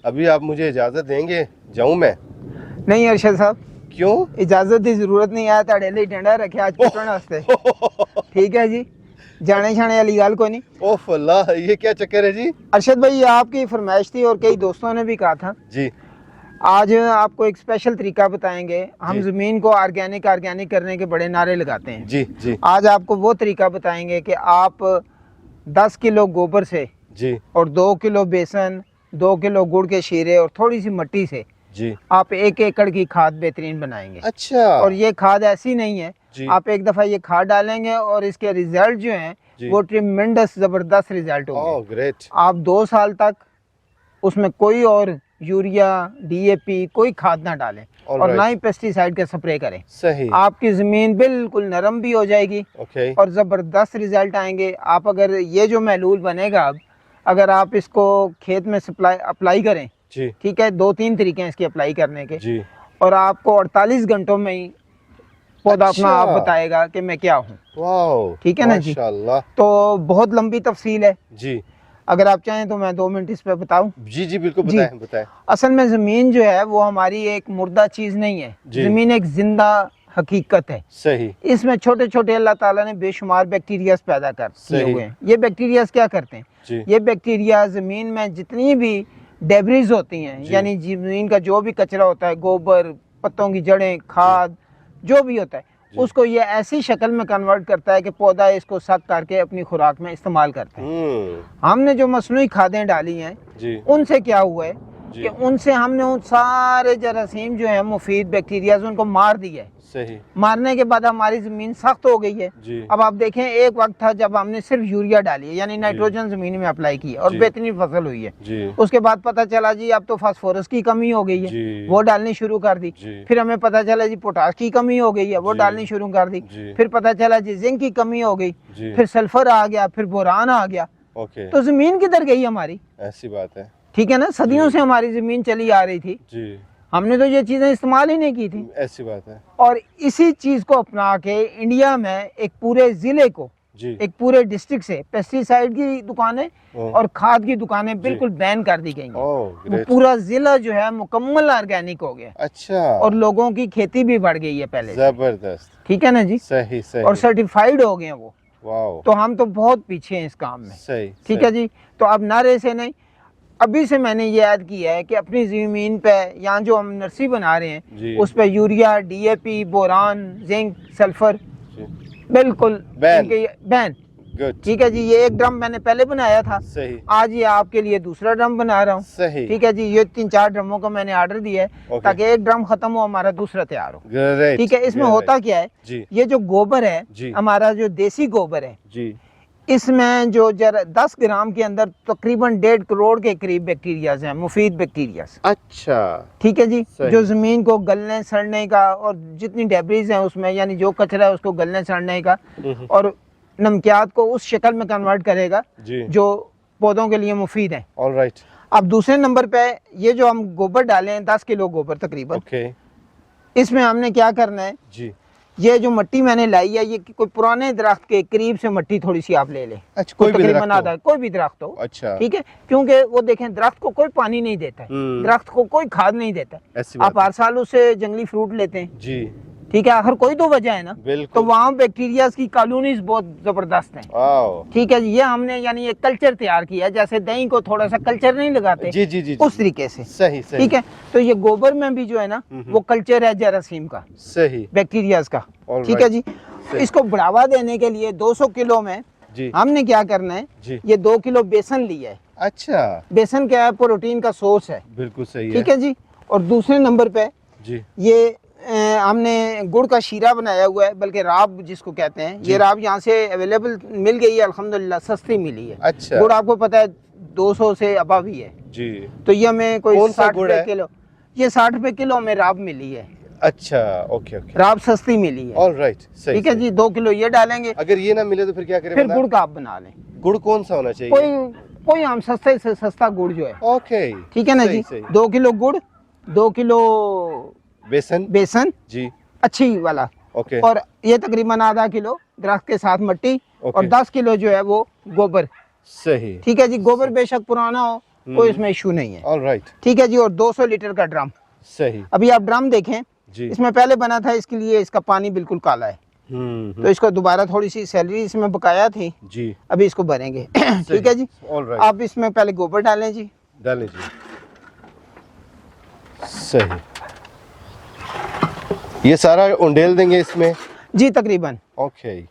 अभी आप मुझे इजाजत देंगे, जाऊं मैं? नहीं अरशद साहब, क्यों? इजाजत की जरूरत नहीं है, ताड़े लिए डंडा रखे आज कुटने वास्ते। ठीक है जी, जाने छाने वाली गल कोई नहीं। ओह अल्लाह, ये क्या चक्कर है जी? अरशद भाई, ये आपकी फरमाइश थी और कई दोस्तों ने भी कहा था जी आज आपको एक स्पेशल तरीका बताएंगे। हम जी जमीन को ऑर्गेनिक ऑर्गेनिक करने के बड़े नारे लगाते हैं। जी जी आज आपको वो तरीका बताएंगे कि आप 10 किलो गोबर से जी और 2 किलो बेसन, 2 किलो गुड़ के शीरे और थोड़ी सी मिट्टी से जी। आप 1 एकड़ की खाद बेहतरीन बनाएंगे। अच्छा। और ये खाद ऐसी नहीं है, जी। आप एक दफ़ा ये खाद डालेंगे और इसके रिजल्ट जो हैं वो ट्रिमेंडस ज़बरदस्त रिजल्ट होंगे। ग्रेट। आप 2 साल तक उसमें कोई और यूरिया, डीएपी कोई खाद ना डालें और ना ही पेस्टिसाइड का स्प्रे करें। सही। आपकी ज़मीन बिल्कुल नरम भी हो जाएगी और ज़बरदस्त रिजल्ट आएंगे। आप अगर ये जो महलूल बनेगा, अब अगर आप इसको खेत में अप्लाई करें, ठीक है, 2-3 तरीके हैं इसकी अप्लाई करने के जी। और आपको 48 घंटों में ही पौधा अपना आप बताएगा कि मैं क्या हूँ। ठीक है ना जी? तो बहुत लंबी तफसील है जी, अगर आप चाहें तो मैं 2 मिनट इस पे बताऊं। जी जी बिल्कुल, बताएं बताएं। असल में जमीन जो है वो हमारी एक मुर्दा चीज नहीं है, जमीन एक जिंदा हकीकत है। सही। इसमें छोटे छोटे अल्लाह ताला ने बेशुमार बैक्टीरियाज पैदा कर किए हुए हैं। ये बैक्टीरियाज क्या करते हैं? ये बैक्टीरिया जमीन में जितनी भी डेब्रिज होती हैं, यानी जमीन का जो भी कचरा होता है, गोबर, पत्तों की जड़ें, खाद, जो भी होता है, उसको ये ऐसी शक्ल में कन्वर्ट करता है कि पौधा इसको सक करके अपनी खुराक में इस्तेमाल करता है। हमने जो मसनूई खादें डाली हैं उनसे क्या हुआ है कि उनसे हमने उन सारे जरासीम जो है मुफीद बैक्टीरिया उनको मार दिया है। सही। मारने के बाद हमारी जमीन सख्त हो गई है। अब आप देखें, एक वक्त था जब हमने सिर्फ यूरिया डाली है, यानी नाइट्रोजन जमीन में अप्लाई की और बेहतरीन फसल हुई है। उसके बाद पता चला जी अब तो फास्फोरस की कमी हो गई है, वो डालनी शुरू कर दी। फिर हमें पता चला जी पोटाश की कमी हो गई है, वो डालनी शुरू कर दी। फिर पता चला जी जिंक की कमी हो गई, फिर सल्फर आ गया, फिर बोरान आ गया। तो जमीन किधर गई हमारी? ऐसी बात है। ठीक है ना, सदियों से हमारी जमीन चली आ रही थी, हमने तो ये चीजें इस्तेमाल ही नहीं की थी। ऐसी बात है। और इसी चीज को अपना के इंडिया में एक पूरे जिले को, एक पूरे डिस्ट्रिक्ट से पेस्टिसाइड की दुकानें और खाद की दुकानें बिल्कुल बैन कर दी गई। वो पूरा जिला जो है मुकम्मल ऑर्गेनिक हो गया। अच्छा। और लोगों की खेती भी बढ़ गई है पहले। जबरदस्त। ठीक है ना जी? सही सही। और सर्टिफाइड हो गए वो। तो हम तो बहुत पीछे हैं इस काम में। सही। ठीक है जी? तो अब नारे से नहीं, अभी से मैंने ये याद किया है कि अपनी जमीन पे यहाँ जो हम नर्सरी बना रहे हैं उस पे urea, DAP, boron, zinc, sulphur बिल्कुल बैन। ठीक है जी? ये एक ड्रम मैंने पहले बनाया था। सही। आज ये आपके लिए दूसरा ड्रम बना रहा हूँ। सही। ठीक है जी? ये 3-4 ड्रमों का मैंने ऑर्डर दिया है ताकि एक ड्रम खत्म हो, हमारा दूसरा तैयार हो। ठीक है? इसमें होता क्या है, ये जो गोबर है हमारा, जो देसी गोबर है, इसमें जो 10 ग्राम के अंदर तकरीबन 1.5 करोड़ के करीब बैक्टीरियाज हैं, मुफीद बैक्टीरियाज। अच्छा। ठीक है जी? जो जमीन को गलने सड़ने का और जितनी डेब्रीज हैं उसमें, यानी जो कचरा है उसको गलने सड़ने का और नमकियात को उस शक्ल में कन्वर्ट करेगा जो पौधों के लिए मुफीद है। ऑलराइट। अब दूसरे नंबर पे ये जो हम गोबर डाले हैं, 10 किलो गोबर तकरीबन, इसमें हमने क्या करना है जी, ये जो मिट्टी मैंने लाई है ये कोई पुराने दरख्त के करीब से मिट्टी थोड़ी सी आप ले लें। अच्छा, कोई भी दरख्त हो। अच्छा। ठीक है? क्योंकि वो देखें, दरख्त को कोई पानी नहीं देता है, दरख्त को कोई खाद नहीं देता है। आप हर साल उससे जंगली फ्रूट लेते हैं जी। ठीक है? आखिर कोई तो वजह है ना। तो वहाँ बैक्टीरिया की कॉलोनीज बहुत जबरदस्त हैं। ठीक है जी? ये हमने यानी एक कल्चर तैयार किया, जैसे दही को थोड़ा सा कल्चर नहीं लगाते जी जी जी, उस तरीके से। सही सही। ठीक है? तो ये गोबर में भी जो है ना वो कल्चर है जरासीम का। सही। बैक्टीरियाज का। ठीक है जी? इसको बढ़ावा देने के लिए 200 किलो में हमने क्या करना है, ये 2 किलो बेसन लिया है। अच्छा। बेसन क्या है? प्रोटीन का सोर्स है। बिल्कुल सही। ठीक है जी? और दूसरे नंबर पे ये हमने गुड़ का शीरा बनाया हुआ है, बल्कि राब जिसको कहते हैं। ये राब यहाँ से अवेलेबल मिल गई है, अल्हम्दुलिल्लाह सस्ती मिली है। अच्छा। गुड़ आपको पता है 200 से अबव ही है जी। तो ये हमें कोई 60 रुपए किलो, ये 60 रुपए किलो में राब मिली है। अच्छा। Okay okay. राब सस्ती मिली है। ऑलराइट। सही। ठीक है जी? 2 किलो ये डालेंगे। अगर ये ना मिले तो फिर क्या करें? फिर गुड़ का आप बना लें। गुड़ कौन सा होना चाहिए? कोई हम सस्ते से सस्ता गुड़ जो है। ओके। ठीक है ना जी? 2 किलो गुड़, 2 किलो बेसन जी, अच्छी वाला। ओके। और ये तकरीबन आधा किलो दरख्त के साथ मिट्टी और 10 किलो जो है वो गोबर। सही। ठीक है जी? गोबर बेशक पुराना हो कोई इसमें इशू नहीं है। ऑलराइट, ठीक है जी। और 200 लीटर का ड्रम। सही अभी आप ड्रम देखें जी। इसमें पहले बना था, इसके लिए इसका पानी बिल्कुल काला है। तो इसको दोबारा थोड़ी सी सैलरी इसमें बकाया थी जी, अभी इसको भरेंगे। ठीक है जी। ऑलराइट, आप इसमें पहले गोबर डालें जी। डालें जी, सही। ये सारा उंडेल देंगे इसमें जी तकरीबन। ओके।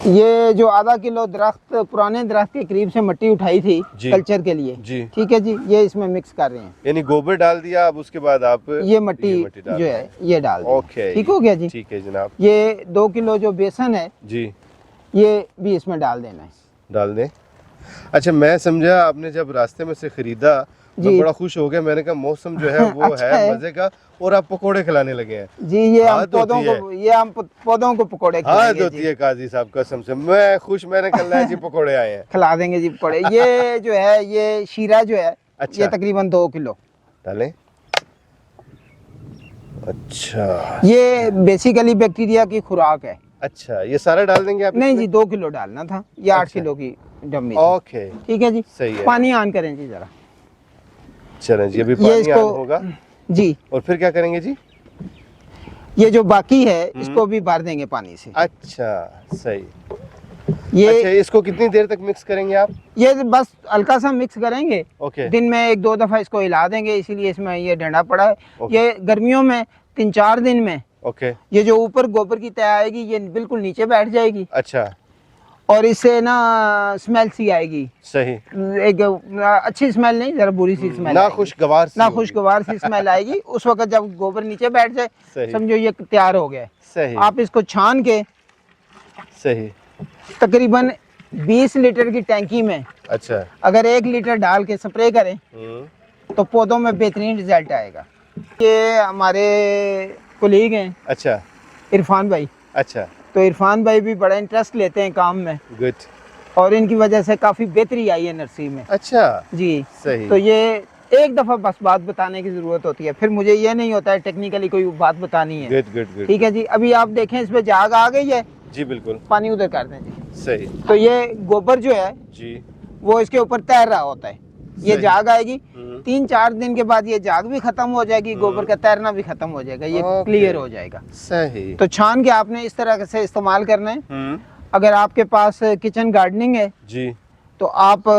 ये जो आधा किलो दरख्त, पुराने दरख्त के करीब से मिट्टी उठाई थी जी। कल्चर के लिए जी, ठीक है जी, ये इसमें मिक्स कर रहे हैं। यानी गोबर डाल दिया, अब उसके बाद आप ये मट्टी डाल जो है ये डाल दें। ओके, ठीक हो गया जी। ठीक है जनाब। ये 2 किलो जो बेसन है जी, ये भी इसमें डाल देना है। डाल दें। अच्छा, मैं समझा आपने जब रास्ते में से खरीदा मैं जी। बड़ा खुश हो गया, मैंने कहा मौसम जो है वो अच्छा है है। मजे का, और आप पकोड़े खिलाने लगे हैं। जी ये हम हाँ, तो पौधों होती को, ये हम पौधों को पकोड़े हाँ खिलाएंगे होती जी। है काजी साहब, कसम से मैं खुश, मैंने कल है जी पकोड़े आए हैं। खिला देंगे जी पकोड़े। ये जो है ये शीरा जो है अच्छा। ये तकरीबन 2 किलो। डालें। अच्छा, ये बेसिकली बैक्टीरिया की खुराक है। अच्छा, ये सारा डाल देंगे आप नहीं इसमें? जी 2 किलो डालना था, ये 8 अच्छा। किलो की डम्मी थी। ओके, ठीक है जी। सही है। पानी ऑन करें जी जरा। चलें जी, अभी ये पानी इसको ऑन होगा जी। और फिर क्या करेंगे जी? ये जो बाकी है इसको भी भर देंगे पानी से। अच्छा, सही। ये अच्छा, इसको कितनी देर तक मिक्स करेंगे आप? ये बस हल्का सा मिक्स करेंगे। ओके, दिन में 1-2 दफा इसको हिला देंगे, इसीलिए इसमें ये डंडा पड़ा है। ओके। ये गर्मियों में 3-4 दिन में ओके, ये जो ऊपर गोबर की तय आएगी ये बिल्कुल नीचे बैठ जाएगी अच्छा, और इससे ना स्मेल सी आएगी। सही। एक अच्छी स्मेल नहीं, जरा बुरी सी स्मेल ना खुशगवार सी ना होगी। खुशगवार सी स्मेल आएगी। उस वक्त जब गोबर नीचे बैठ जाए सही। समझो ये तैयार हो गया है। सही, आप इसको छान के सही। तकरीबन 20 लीटर की टैंकी में अच्छा, अगर 1 लीटर डाल के स्प्रे करें तो पौधों में बेहतरीन रिजल्ट आएगा। ये हमारे कोलीग हैं अच्छा, इरफान भाई, अच्छा, तो इरफान भाई भी बड़ा इंटरेस्ट लेते हैं काम में गुड, और इनकी वजह से काफ़ी बेहतरी आई है नर्सरी में। अच्छा, जी सही। तो ये एक दफ़ा बस बात बताने की ज़रूरत होती है, फिर मुझे ये नहीं होता है टेक्निकली कोई बात बतानी है। गुड गुड गुड, ठीक है जी। अभी आप देखें इस पे जाग आ गई है, जी बिल्कुल, पानी उधर कर दें जी। सही तो ये गोबर जो है जी, वो इसके ऊपर तैर रहा होता है। ये सही। जाग आएगी 3-4 दिन के बाद ये जाग भी खत्म हो जाएगी, गोबर का तैरना भी खत्म हो जाएगा, ये ओके। क्लियर हो जाएगा। सही। तो छान के आपने इस तरह से इस्तेमाल करना है। अगर आपके पास किचन गार्डनिंग है जी, तो आप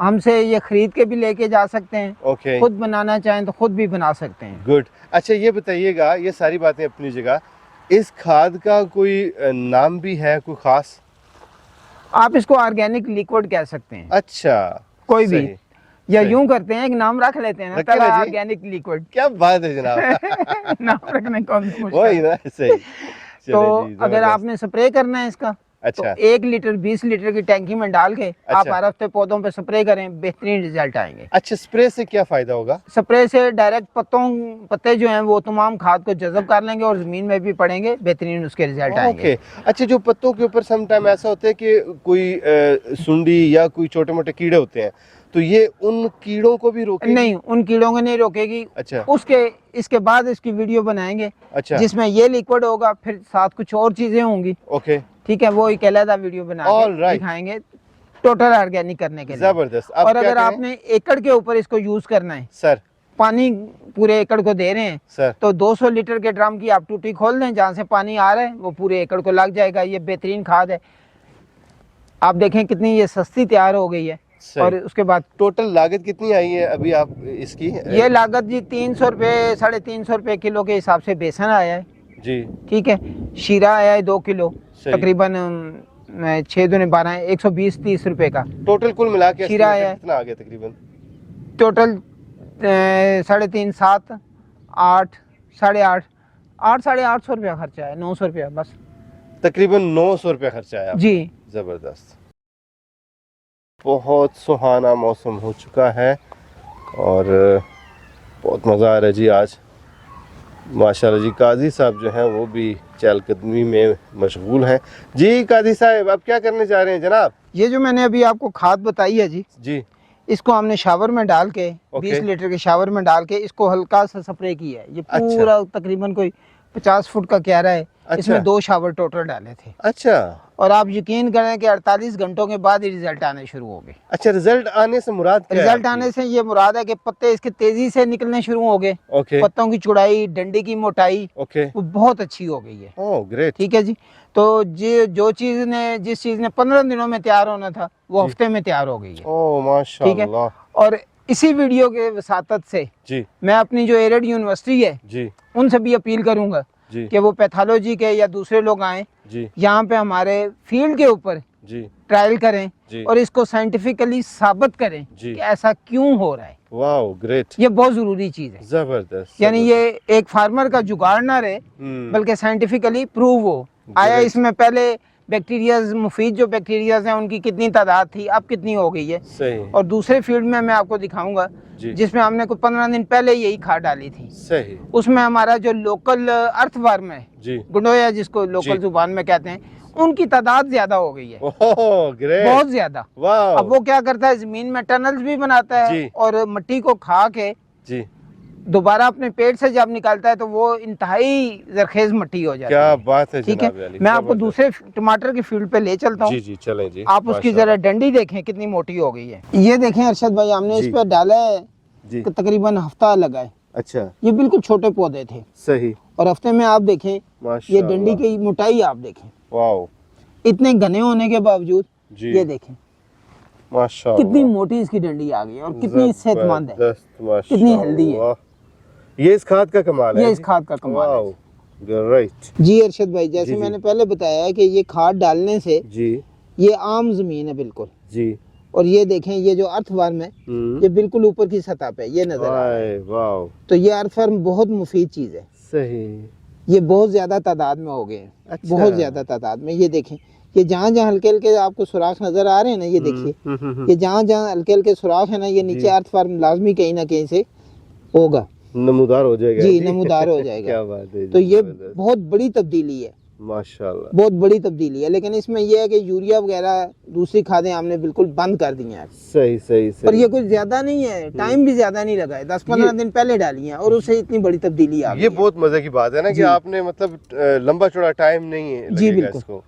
हमसे ये खरीद के भी लेके जा सकते हैं। ओके, खुद बनाना चाहें तो खुद भी बना सकते हैं। गुड। अच्छा, ये बताइएगा, ये सारी बातें अपनी जगह, इस खाद का कोई नाम भी है, कोई खास? आप इसको ऑर्गेनिक लिक्विड कह सकते हैं, अच्छा, कोई भी, सही। या सही। यूं करते हैं एक नाम रख लेते हैं ना, रखें ना जी। Organic liquid. क्या बात है जनाब। नाम रखने कौन सी मुश्किल वही है। ना, सही। तो चले जी, अगर जबरदस्त। आपने स्प्रे करना है इसका अच्छा, तो 1 लीटर 20 लीटर की टैंकी में डाल के आप अच्छा। हर हफ्ते पौधों पे स्प्रे करें, बेहतरीन रिजल्ट आएंगे। अच्छा, स्प्रे से क्या फायदा होगा? स्प्रे से डायरेक्ट पत्ते जो हैं वो तमाम खाद को जज़ब कर लेंगे और ज़मीन में भी पड़ेंगे, बेहतरीन उसके रिजल्ट आएंगे। ओके। अच्छा, जो पत्तों के ऊपर सम टाइम ऐसा होता है कि कोई सुंडी या कोई छोटे मोटे कीड़े होते हैं, तो ये उन कीड़ों को भी रोकेगी? नहीं, उन कीड़ों को नहीं रोकेगी। अच्छा, उसके इसके बाद इसकी वीडियो बनाएंगे अच्छा, जिसमें ये लिक्विड होगा, फिर साथ कुछ और चीजें होंगी। ओके, ठीक है, वो एक अलग वीडियो बना All के right. दिखाएंगे टोटल ऑर्गेनिक करने के लिए। जबरदस्त। अब और क्या अगर करें? आपने एकड़ के ऊपर इसको यूज करना है, सर, पानी पूरे एकड़ को दे रहे हैं, सर, तो 200 लीटर के ड्रम की आप टूटी खोल दें, जहाँ से पानी आ रहा है वो पूरे एकड़ को लग जाएगा। ये बेहतरीन खाद है। आप देखें कितनी ये सस्ती तैयार हो गई है। सही। और उसके बाद टोटल लागत कितनी आई है अभी आप इसकी? ये लागत जी 300 रुपये 350 रुपये किलो के हिसाब से बेसन आया है। जी, ठीक है, शीरा आया है 2 किलो, सही। तकरीबन 6 दूने 12 120-30 रुपये का। टोटल कुल मिला के शीरा estimate है। कितना आ गया तकरीबन? टोटल 3.5 7 8 8.5 800 रुपया खर्चा है, 900 रुपया बस। तकरीबन 900 रुपया खर्चा आया। जी, ज़बरदस्त। बहुत सुहाना मौसम हो चुका है और बहुत मज़ा आ रहा है जी आज, माशाल्लाह जी। काजी साहब जो हैं वो भी चहलकदमी में मशगूल हैं। जी काजी साहब, आप क्या करने जा रहे हैं जनाब? ये जो मैंने अभी आपको खाद बताई है जी, जी, इसको हमने शावर में डाल के ओके। 20 लीटर के शावर में डाल के इसको हल्का सा स्प्रे किया है। ये अच्छा। पूरा तकरीबन कोई 50 फुट का क्यारा है। अच्छा। इसमें 2 शावर टोटल डाले थे। अच्छा, और आप यकीन करें कि 48 घंटों के बाद ही रिजल्ट आने शुरू हो गए। अच्छा, रिजल्ट आने से मुराद क्या है रिजल्ट आपकी? आने से ये मुराद है कि पत्ते इसके तेजी से निकलने शुरू हो गए। ओके पत्तों की चौड़ाई, डंडी की मोटाई ओके, वो बहुत अच्छी हो गई है। Oh great. ठीक है जी। तो जिस चीज ने 15 दिनों में तैयार होना था वो जी। हफ्ते में तैयार हो गई है। ओह ठीक है। माशाल्लाह। और इसी वीडियो के वसातत से जी मैं अपनी जो एरेड यूनिवर्सिटी है जी उनसे भी अपील करूंगा जी कि वो पैथोलॉजी के या दूसरे लोग आए जी यहाँ पे हमारे फील्ड के ऊपर जी ट्रायल करें जी और इसको साइंटिफिकली साबित करें जी। कि ऐसा क्यों हो रहा है। वाओ ग्रेट, ये बहुत जरूरी चीज है। जबरदस्त। यानी ये एक फार्मर का जुगाड़ ना रहे बल्कि साइंटिफिकली प्रूव हो। आया Great. इसमें पहले बैक्टीरियाज, मुफीद जो बैक्टीरियाज हैं उनकी कितनी तादाद थी, अब कितनी हो गई है। सही और दूसरे फील्ड में मैं आपको दिखाऊंगा जी जिसमें हमने कुछ 15 दिन पहले यही खाद डाली थी। सही उसमें हमारा जो लोकल अर्थवर्म है, जी। गुंडोया जिसको लोकल जी। जुबान में कहते हैं, उनकी तादाद ज्यादा हो गई है, ओह ग्रेट, बहुत ज्यादा। वाओ। अब वो क्या करता है, जमीन में टनल्स भी बनाता जी। है और मिट्टी को खा के जी, दोबारा अपने पेट से जब निकालता है तो वो इंतहाई जरखेज मिट्टी हो जाती क्या है। बात है ठीक है। जनाब अली, मैं आपको जबरदस्त। दूसरे टमाटर की फील्ड पे ले चलता जी हूँ। जी चलें जी। आप उसकी जरा डंडी देखें कितनी मोटी हो गई है। ये देखें अरशद भाई, हमने इस जी। पे डाला है जी कि तकरीबन हफ्ता लगा है। अच्छा ये बिल्कुल छोटे पौधे थे सही, और हफ्ते में आप देखें ये माशाल्लाह। डंडी की मोटाई आप देखें, वाओ इतने घने होने के बावजूद जी ये देखें माशाल्लाह, कितनी मोटी इसकी डंडी आ गई है और कितनी सेहतमंद है, जबरदस्त, माशाल्लाह। कितनी हेल्दी है। ये इस खाद का कमाल है। ये इस खाद का कमाल है। वाओ राइट जी अरशद भाई, जैसे जी, जी। मैंने पहले बताया है कि ये खाद डालने से जी ये आम जमीन है बिल्कुल, जी। और ये देखें ये जो अर्थवर्म है ये बिल्कुल ऊपर की सतह पे ये नजर आ रहा है। वाओ तो ये अर्थवर्म बहुत मुफीद चीज है। सही, ये बहुत ज्यादा तादाद में हो गए हैं। अच्छा। बहुत ज्यादा तादाद में। ये देखें, ये जहाँ जहाँ हल्के हल्के आपको सुराख नजर आ रहे हैं ना, ये देखिए ये जहाँ जहाँ हल्के हल्के सुराख है ना, ये नीचे अर्थवर्म लाजमी कहीं ना कहीं से होगा, नमूदार हो जाएगा जी नमूदार हो जाएगा। क्या बात है, तो ये जबरदस्त। बहुत बड़ी तब्दीली है, माशाल्लाह। बहुत बड़ी तब्दीली है। लेकिन इसमें यह है कि यूरिया वगैरह दूसरी खादें हमने बिल्कुल बंद कर दी हैं। सही सही सही। और ये कुछ ज्यादा नहीं है, टाइम भी ज्यादा नहीं लगा है, 10-15 दिन पहले डाली है और उससे इतनी बड़ी तब्दीली आ गई ये है। बहुत मजे की बात है ना कि जी। आपने मतलब लंबा चौड़ा टाइम नहीं है जी, लगेगा बिल्कुल। इसको।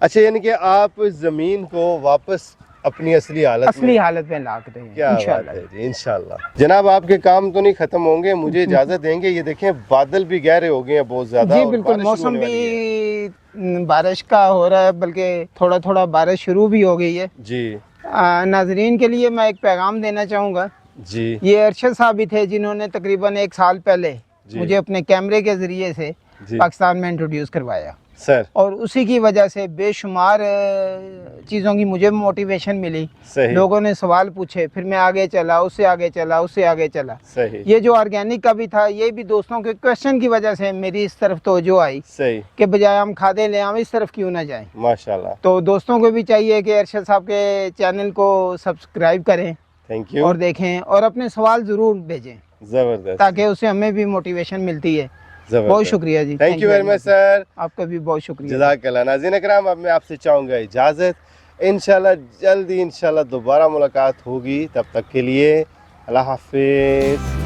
अच्छा, यानी कि आप जमीन को वापस अपनी असली हालत में, हालत में ला के देंगे क्या बात इंशाल्लाह। है जी, इंशाल्लाह। जनाब आपके काम तो नहीं खत्म होंगे, मुझे इजाजत देंगे? ये देखें बादल भी गहरे हो गए हैं बहुत ज्यादा। जी और बिल्कुल, बारिश मौसम होने वाली है। भी बारिश का हो रहा है, बल्कि थोड़ा थोड़ा बारिश शुरू भी हो गई है। जी नाजरीन के लिए मैं एक पैगाम देना चाहूँगा। जी ये अरशद साहब ही थे जिन्होंने तकरीबन 1 साल पहले जी। मुझे अपने कैमरे के ज़रिए से जी पाकिस्तान में इंट्रोड्यूस करवाया, सर, और उसी की वजह से बेशुमार चीज़ों की मुझे मोटिवेशन मिली। सही लोगों ने सवाल पूछे, फिर मैं आगे चला, उससे आगे चला, उससे आगे चला। सही ये जो ऑर्गेनिक का भी था, ये भी दोस्तों के क्वेश्चन की वजह से मेरी इस तरफ तवज्जो आई सही, कि बजाय हम खादे ले हम इस तरफ क्यों ना जाएं। माशाल्लाह। तो दोस्तों को भी चाहिए कि अरशद साहब के चैनल को सब्सक्राइब करें थैंक यू। और देखें और अपने सवाल ज़रूर भेजें जबरदस्त, ताकि उससे हमें भी मोटिवेशन मिलती है। बहुत जबरदस्त। शुक्रिया जी, thank you very much sir. आपका भी बहुत शुक्रिया। जज़ाकल्लाह। नाज़रीन इकराम, अब मैं आपसे चाहूँगा इजाज़त। इंशाल्लाह जल्दी इंशाल्लाह दोबारा मुलाकात होगी, तब तक के लिए अल्लाह हाफिज़।